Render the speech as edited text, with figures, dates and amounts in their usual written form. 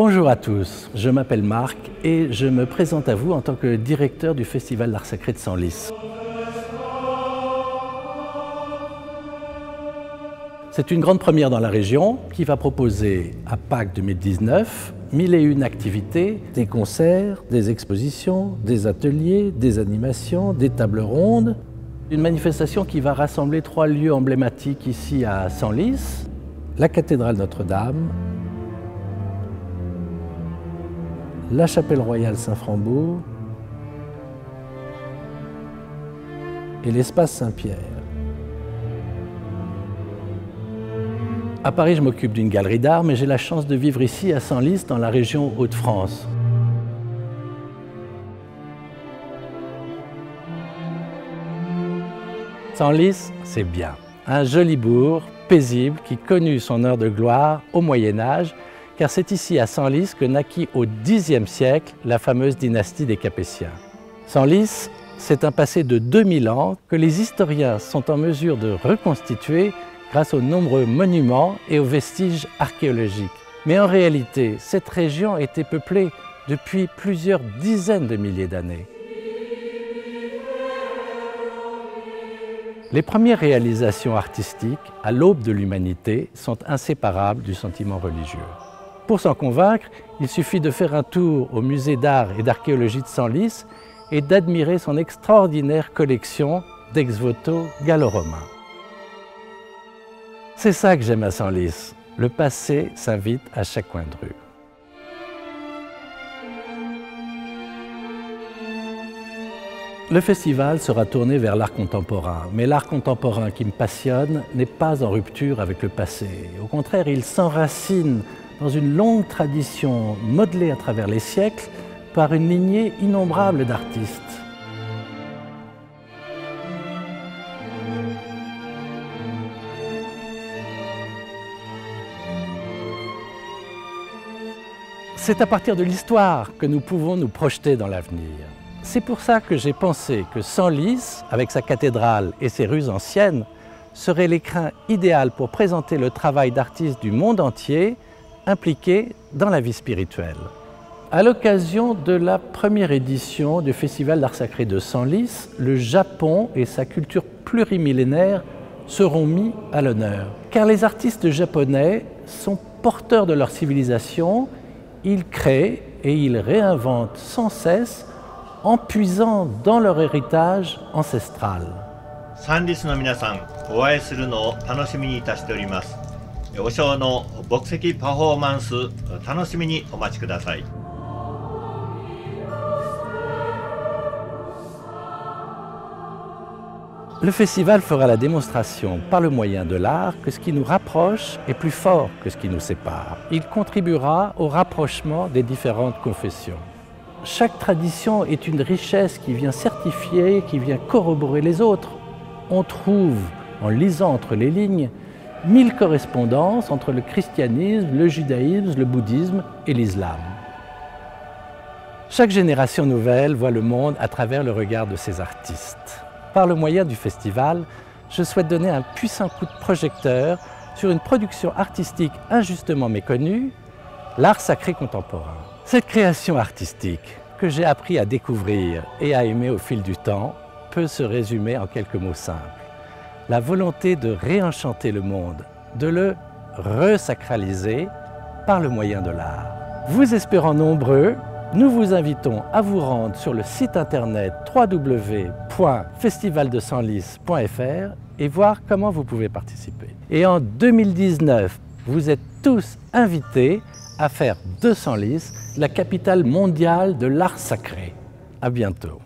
Bonjour à tous, je m'appelle Marc et je me présente à vous en tant que directeur du Festival d'Art Sacré de Senlis. C'est une grande première dans la région qui va proposer à Pâques 2019 1001 activités, des concerts, des expositions, des ateliers, des animations, des tables rondes. Une manifestation qui va rassembler 3 lieux emblématiques ici à Senlis, la cathédrale Notre-Dame, la chapelle royale Saint-Frambourg et l'espace Saint-Pierre. À Paris, je m'occupe d'une galerie d'art, mais j'ai la chance de vivre ici à Senlis, dans la région Hauts-de-France. Senlis, c'est bien. Un joli bourg, paisible, qui connut son heure de gloire au Moyen-Âge, car c'est ici à Senlis que naquit au Xe siècle la fameuse dynastie des Capétiens. Senlis, c'est un passé de 2000 ans que les historiens sont en mesure de reconstituer grâce aux nombreux monuments et aux vestiges archéologiques. Mais en réalité, cette région était peuplée depuis plusieurs dizaines de milliers d'années. Les premières réalisations artistiques, à l'aube de l'humanité, sont inséparables du sentiment religieux. Pour s'en convaincre, il suffit de faire un tour au musée d'art et d'archéologie de Senlis et d'admirer son extraordinaire collection d'ex-voto gallo-romains. C'est ça que j'aime à Senlis. Le passé s'invite à chaque coin de rue. Le festival sera tourné vers l'art contemporain, mais l'art contemporain qui me passionne n'est pas en rupture avec le passé. Au contraire, il s'enracine dans une longue tradition modelée à travers les siècles par une lignée innombrable d'artistes. C'est à partir de l'histoire que nous pouvons nous projeter dans l'avenir. C'est pour ça que j'ai pensé que Senlis, avec sa cathédrale et ses rues anciennes, serait l'écrin idéal pour présenter le travail d'artistes du monde entier impliqués dans la vie spirituelle. À l'occasion de la première édition du Festival d'Art Sacré de Senlis, le Japon et sa culture plurimillénaire seront mis à l'honneur. Car les artistes japonais sont porteurs de leur civilisation, ils créent et ils réinventent sans cesse en puisant dans leur héritage ancestral. Senlisの皆さん、お会いするのを楽しみにいたしております。おショーの牧石パフォーマンス、楽しみにお待ちください。Le festival fera la démonstration par le moyen de l'art que ce qui nous rapproche est plus fort que ce qui nous sépare. Il contribuera au rapprochement des différentes confessions. Chaque tradition est une richesse qui vient certifier, qui vient corroborer les autres. On trouve, en lisant entre les lignes, 1000 correspondances entre le christianisme, le judaïsme, le bouddhisme et l'islam. Chaque génération nouvelle voit le monde à travers le regard de ses artistes. Par le moyen du festival, je souhaite donner un puissant coup de projecteur sur une production artistique injustement méconnue, l'art sacré contemporain. Cette création artistique que j'ai appris à découvrir et à aimer au fil du temps peut se résumer en quelques mots simples. La volonté de réenchanter le monde, de le resacraliser par le moyen de l'art. Vous espérant nombreux, nous vous invitons à vous rendre sur le site internet www.festivaldesenlis.fr et voir comment vous pouvez participer. Et en 2019, vous êtes tous invités à faire de Senlis la capitale mondiale de l'art sacré. À bientôt.